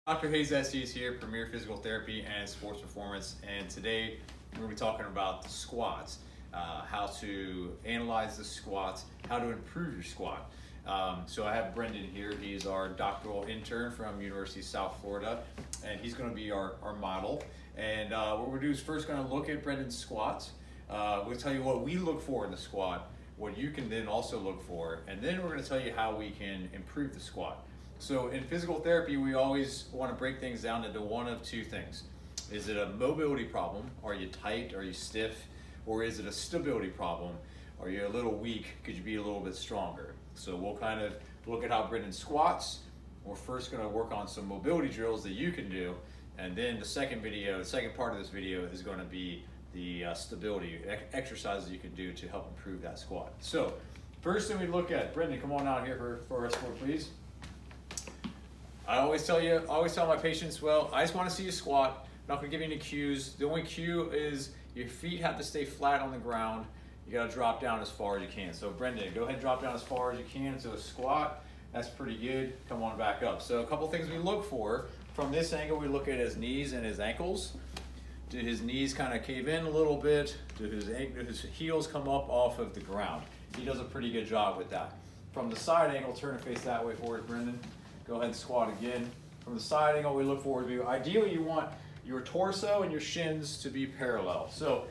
Dr. Estes here, Premier Physical Therapy and Sports Performance, and today we're going to be talking about the squats, how to analyze the squats, how to improve your squat. So I have Brendan here. He's our doctoral intern from University of South Florida, and he's going to be our model. And what we're going to do is first going to look at Brendan's squats. We'll tell you what we look for in the squat, what you can then also look for, and then we're going to tell you how we can improve the squat. So in physical therapy, we always want to break things down into one of two things. Is it a mobility problem? Are you tight? Are you stiff? Or is it a stability problem? Are you a little weak? Could you be a little bit stronger? So we'll kind of look at how Brendan squats. We're first going to work on some mobility drills that you can do. And then the second part of this video is going to be the stability exercises you can do to help improve that squat. So first thing we look at, Brendan, come on out here for us, please. I always tell my patients, well, I just want to see you squat. I'm not going to give you any cues. The only cue is your feet have to stay flat on the ground. You got to drop down as far as you can. So Brendan, go ahead and drop down as far as you can. So a squat, that's pretty good. Come on back up. So a couple things we look for. From this angle, we look at his knees and his ankles. Do his knees kind of cave in a little bit? Do his heels come up off of the ground? He does a pretty good job with that. From the side angle, turn and face that way forward, Brendan. Go ahead and squat again. From the side angle, we look forward to, ideally you want your torso and your shins to be parallel. So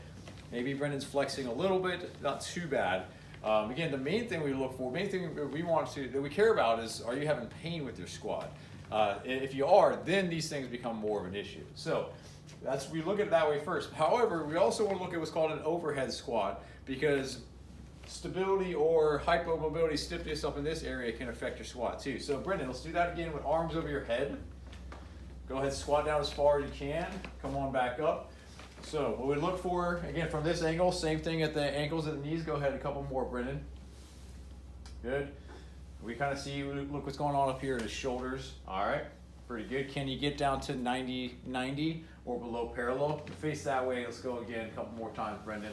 maybe Brendan's flexing a little bit, not too bad. Again, the main thing we look for, that we care about is, are you having pain with your squat? If you are, then these things become more of an issue. So we look at it that way first. However, we also want to look at what's called an overhead squat, because stability or hypomobility, stiffness up in this area can affect your squat too. So Brendan, let's do that again with arms over your head. Go ahead, squat down as far as you can. Come on back up. So what we look for, again, from this angle, same thing at the ankles and the knees. Go ahead, a couple more, Brendan. Good. We kind of see, look what's going on up here at his shoulders. All right, pretty good. Can you get down to 90 or below parallel? Face that way. Let's go again, a couple more times, Brendan.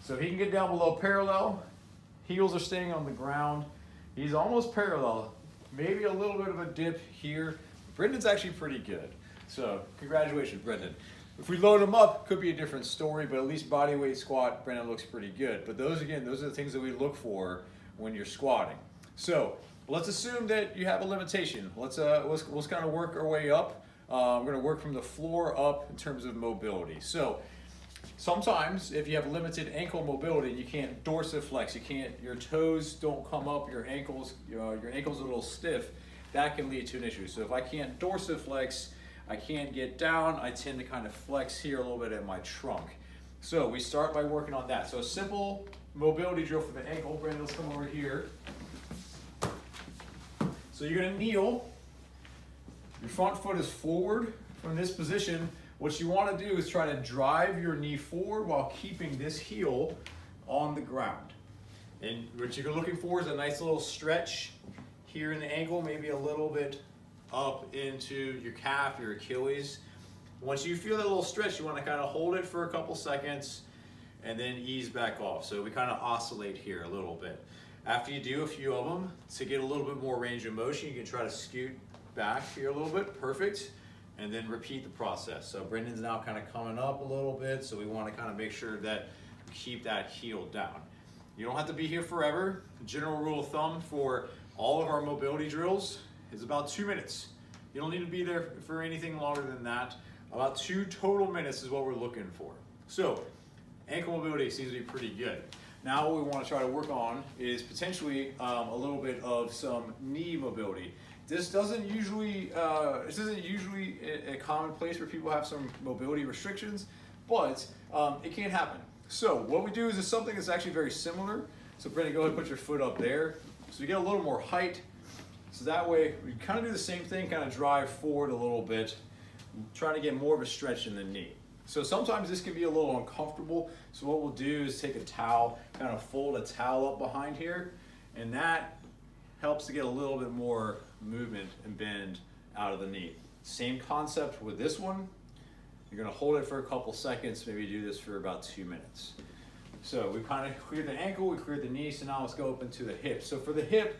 So he can get down below parallel. Heels are staying on the ground. He's almost parallel. Maybe a little bit of a dip here. Brendan's actually pretty good. So congratulations, Brendan. If we load him up, could be a different story, but at least body weight squat, Brendan looks pretty good. But those are the things that we look for when you're squatting. So let's assume that you have a limitation. Let's kind of work our way up. We're going to work from the floor up in terms of mobility. So sometimes if you have limited ankle mobility, you can't dorsiflex, your toes don't come up, your ankles are a little stiff, that can lead to an issue. So if I can't dorsiflex, I can't get down, I tend to kind of flex here a little bit at my trunk. So we start by working on that. So a simple mobility drill for the ankle. Brendan, let's come over here. So you're gonna kneel, your front foot is forward from this position. What you want to do is try to drive your knee forward while keeping this heel on the ground. And what you're looking for is a nice little stretch here in the ankle, maybe a little bit up into your calf, your Achilles. Once you feel that little stretch, you want to kind of hold it for a couple seconds and then ease back off. So we kind of oscillate here a little bit. After you do a few of them, to get a little bit more range of motion, you can try to scoot back here a little bit. Perfect. And then repeat the process. So Brendan's now kind of coming up a little bit, so we want to kind of make sure that we keep that heel down. You don't have to be here forever. The general rule of thumb for all of our mobility drills is about 2 minutes. You don't need to be there for anything longer than that. About 2 total minutes is what we're looking for. So ankle mobility seems to be pretty good. Now what we want to try to work on is potentially a little bit of some knee mobility. This isn't usually a common place where people have some mobility restrictions, but it can happen. So what we do is something that's actually very similar. So Brendan, go ahead and put your foot up there. So you get a little more height. So that way we kind of do the same thing, kind of drive forward a little bit, trying to get more of a stretch in the knee. So sometimes this can be a little uncomfortable. So what we'll do is take a towel, kind of fold a towel up behind here, and that helps to get a little bit more movement and bend out of the knee. Same concept with this one. You're gonna hold it for a couple seconds, maybe do this for about 2 minutes. So we kind of cleared the ankle, we cleared the knee, so now let's go up into the hip. So for the hip,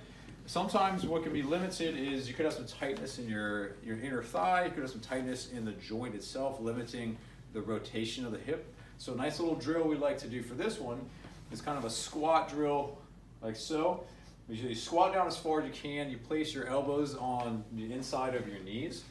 sometimes what can be limited is you could have some tightness in your inner thigh, you could have some tightness in the joint itself, limiting the rotation of the hip. So a nice little drill we like to do for this one is kind of a squat drill like so. You squat down as far as you can, you place your elbows on the inside of your knees.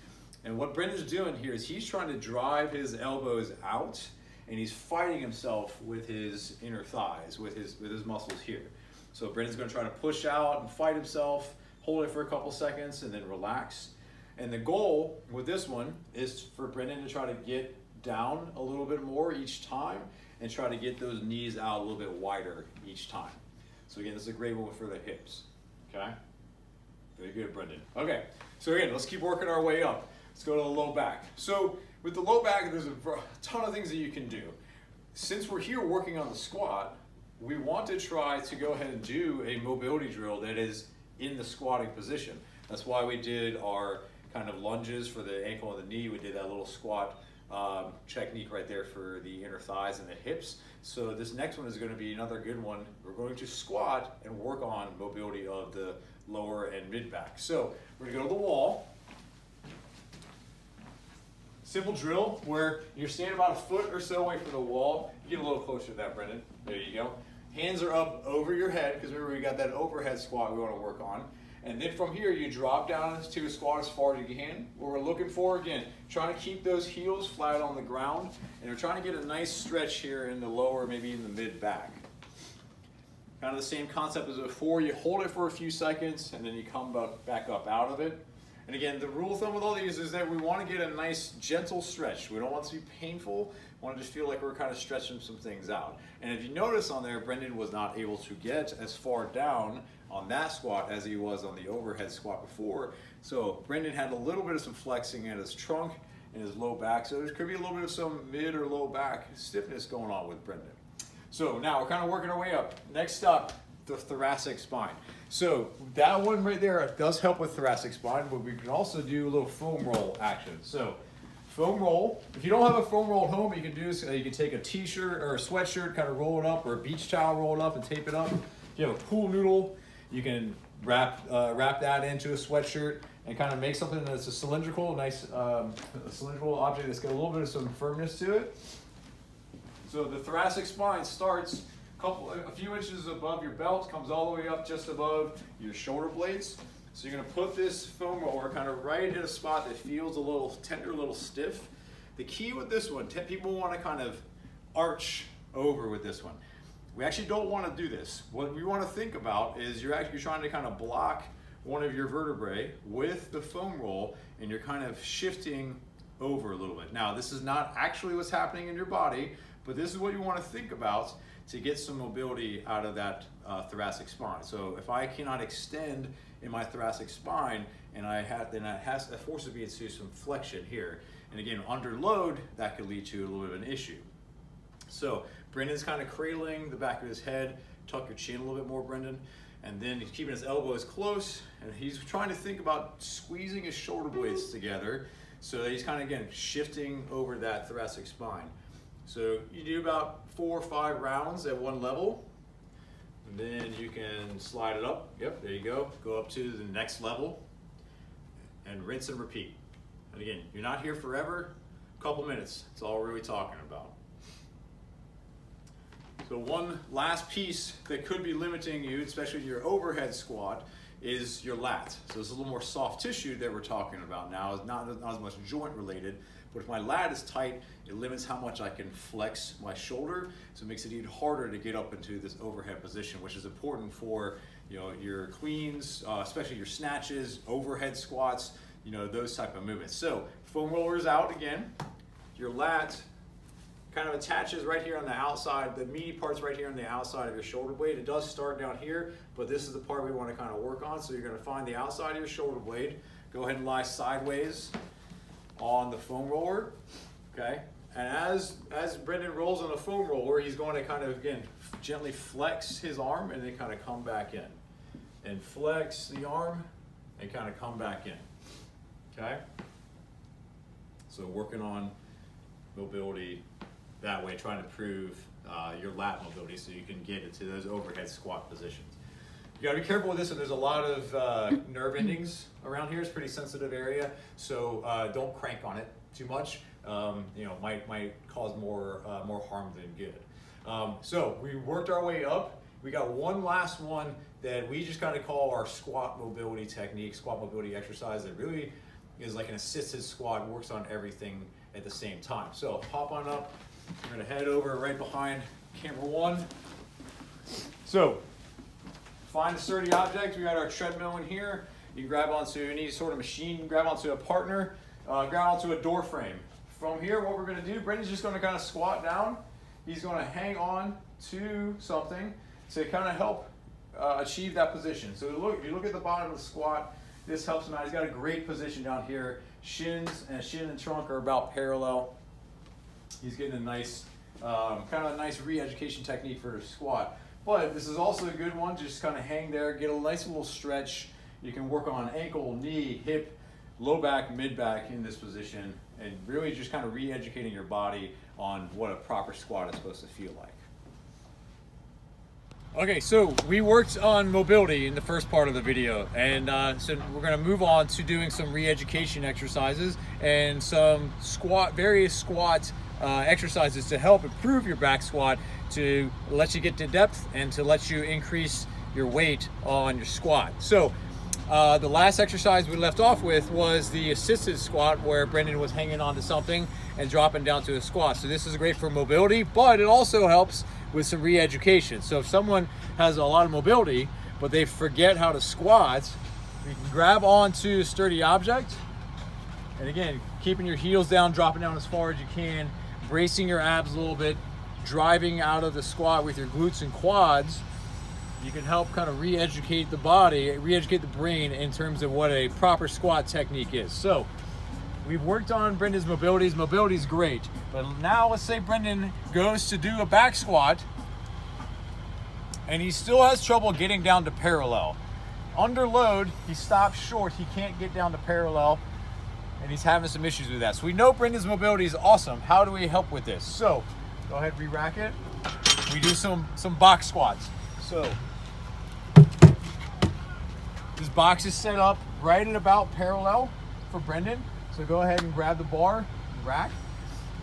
And what Brendan's doing here is he's trying to drive his elbows out, and he's fighting himself with his inner thighs, with his muscles here. So Brendan's gonna try to push out and fight himself, hold it for a couple seconds, and then relax. And the goal with this one is for Brendan to try to get down a little bit more each time and try to get those knees out a little bit wider each time. So again, this is a great one for the hips, okay? Very good, Brendan. Okay, so again, let's keep working our way up. Let's go to the low back. So with the low back, there's a ton of things that you can do. Since we're here working on the squat, we want to try to go ahead and do a mobility drill that is in the squatting position. That's why we did our kind of lunges for the ankle and the knee. We did that little squat technique right there for the inner thighs and the hips. So this next one is going to be another good one. We're going to squat and work on mobility of the lower and mid back. So we're going to go to the wall. Simple drill where you're standing about a foot or so away from the wall. You get a little closer to that, Brendan. There you go. Hands are up over your head, because remember we got that overhead squat we want to work on. And then from here you drop down to a squat as far as you can. What we're looking for, again, trying to keep those heels flat on the ground, and we're trying to get a nice stretch here in the lower, maybe in the mid back. Kind of the same concept as before. You hold it for a few seconds and then you come back up out of it. And again, the rule of thumb with all these is that we want to get a nice gentle stretch. We don't want it to be painful. We want to just feel like we're kind of stretching some things out. And if you notice on there, Brendan was not able to get as far down on that squat as he was on the overhead squat before. So Brendan had a little bit of some flexing in his trunk and his low back. So there could be a little bit of some mid or low back stiffness going on with Brendan. So now we're kind of working our way up. Next up, the thoracic spine. So that one right there does help with thoracic spine, but we can also do a little foam roll action. So foam roll, if you don't have a foam roll at home, you can do you can take a t-shirt or a sweatshirt, kind of roll it up, or a beach towel, roll it up and tape it up. If you have a pool noodle, you can wrap that into a sweatshirt and kind of make something that's a cylindrical, nice cylindrical object that's got a little bit of some firmness to it. So the thoracic spine starts a few inches above your belt, comes all the way up just above your shoulder blades. So you're going to put this foam roller kind of right in a spot that feels a little tender, a little stiff. The key with this one, people want to kind of arch over with this one. We actually don't want to do this. What we want to think about is you're trying to kind of block one of your vertebrae with the foam roll, and you're kind of shifting over a little bit. Now, this is not actually what's happening in your body, but this is what you want to think about to get some mobility out of that thoracic spine. So if I cannot extend in my thoracic spine, and that forces me into some flexion here. And again, under load, that could lead to a little bit of an issue. So Brendan's kind of cradling the back of his head. Tuck your chin a little bit more, Brendan. And then he's keeping his elbows close, and he's trying to think about squeezing his shoulder blades together so that he's kind of, again, shifting over that thoracic spine. So you do about 4 or 5 rounds at one level, and then you can slide it up. Yep, there you go. Go up to the next level and rinse and repeat. And again, you're not here forever. A couple minutes. That's all we're really talking about. So one last piece that could be limiting you, especially your overhead squat, is your lat. So this is a little more soft tissue that we're talking about now. It's not as much joint related, but if my lat is tight, it limits how much I can flex my shoulder, so it makes it even harder to get up into this overhead position, which is important for your cleans, especially your snatches, overhead squats, those type of movements. So foam rollers out again. Your lat kind of attaches right here on the outside, the meaty part's right here on the outside of your shoulder blade. It does start down here, but this is the part we want to kind of work on. So you're going to find the outside of your shoulder blade. Go ahead and lie sideways on the foam roller, okay? And as Brendan rolls on the foam roller, he's going to kind of, again, gently flex his arm and then kind of come back in. And flex the arm and kind of come back in, okay? So working on mobility that way, trying to improve your lat mobility so you can get into those overhead squat positions. You gotta be careful with this, and there's a lot of nerve endings around here. It's a pretty sensitive area, so don't crank on it too much. Might cause more harm than good. So we worked our way up. We got one last one that we just kind of call our squat mobility technique, squat mobility exercise. That really is like an assisted squat, works on everything at the same time. So hop on up. We're gonna head over right behind camera one. So find a sturdy object. We got our treadmill in here. You grab onto any sort of machine, grab onto a partner, grab onto a door frame. From here, what we're gonna do, Brendan's just gonna kind of squat down. He's gonna hang on to something to kind of help achieve that position. So if you look at the bottom of the squat, this helps him out. He's got a great position down here. Shin and trunk are about parallel. He's getting a nice, kind of a nice re-education technique for a squat. But this is also a good one. Just kind of hang there, get a nice little stretch. You can work on ankle, knee, hip, low back, mid back in this position, and really just kind of re-educating your body on what a proper squat is supposed to feel like. Okay, so we worked on mobility in the first part of the video, and so we're going to move on to doing some re-education exercises and some various squat exercises to help improve your back squat, to let you get to depth and to let you increase your weight on your squat. So the last exercise we left off with was the assisted squat, where Brendan was hanging onto something and dropping down to a squat. So this is great for mobility, but it also helps with some re-education. So if someone has a lot of mobility, but they forget how to squat, you can grab onto a sturdy object. And again, keeping your heels down, dropping down as far as you can, bracing your abs a little bit, driving out of the squat with your glutes and quads. You can help kind of re-educate the body, re-educate the brain in terms of what a proper squat technique is. So we've worked on Brendan's mobility. His mobility is great, but now let's say Brendan goes to do a back squat and he still has trouble getting down to parallel. Under load, he stops short. He can't get down to parallel, and he's having some issues with that. So we know Brendan's mobility is awesome. How do we help with this? So go ahead, re-rack it. We do some box squats. So this box is set up right at about parallel for Brendan. So go ahead and grab the bar and rack.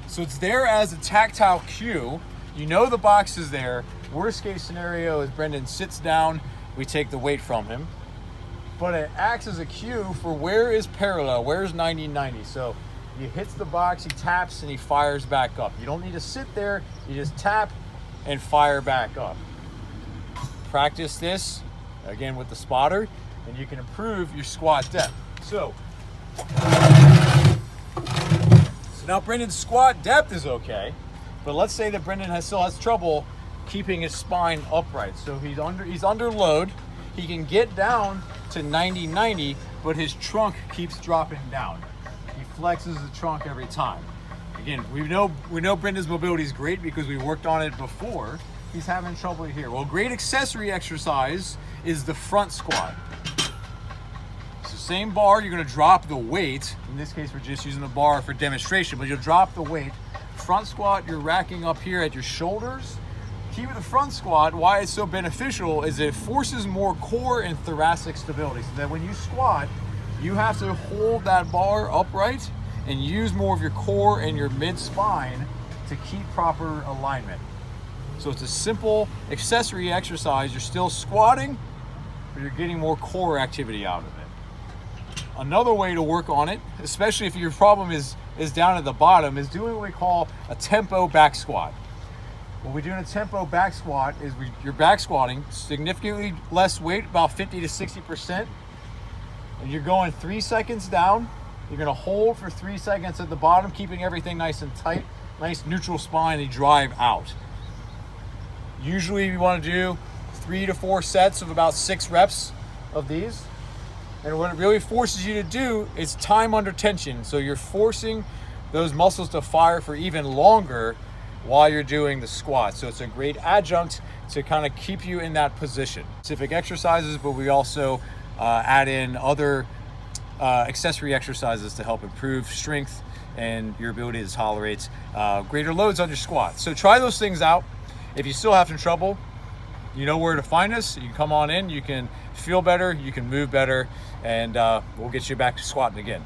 So it's there as a tactile cue. You know the box is there. Worst case scenario is Brendan sits down, we take the weight from him. But it acts as a cue for where is parallel, where's 90-90. So he hits the box, he taps, and he fires back up. You don't need to sit there, you just tap and fire back up. Practice this, again with the spotter, and you can improve your squat depth. So now Brendan's squat depth is okay, but let's say that Brendan still has trouble keeping his spine upright. So he's under load. He can get down to 90-90, but his trunk keeps dropping down. He flexes the trunk every time. Again, we know Brendan's mobility is great because we worked on it before. He's having trouble here. Well, great accessory exercise is the front squat. It's the same bar, you're gonna drop the weight. In this case, we're just using the bar for demonstration, but you'll drop the weight. Front squat, you're racking up here at your shoulders. Key with the front squat, why it's so beneficial is it forces more core and thoracic stability. So that when you squat, you have to hold that bar upright and use more of your core and your mid-spine to keep proper alignment. So it's a simple accessory exercise. You're still squatting, but you're getting more core activity out of it. Another way to work on it, especially if your problem is down at the bottom, is doing what we call a tempo back squat. What we do in a tempo back squat is you're back squatting, significantly less weight, about 50 to 60%, and you're going 3 seconds down. You're gonna hold for 3 seconds at the bottom, keeping everything nice and tight, nice neutral spine, and you drive out. Usually we wanna do 3 to 4 sets of about 6 reps of these. And what it really forces you to do is time under tension. So you're forcing those muscles to fire for even longer while you're doing the squat. So it's a great adjunct to kind of keep you in that position. Specific exercises, but we also add in other accessory exercises to help improve strength and your ability to tolerate greater loads on your squat. So try those things out. If you still have some trouble, you know where to find us. You can come on in, you can feel better, you can move better, and we'll get you back to squatting again.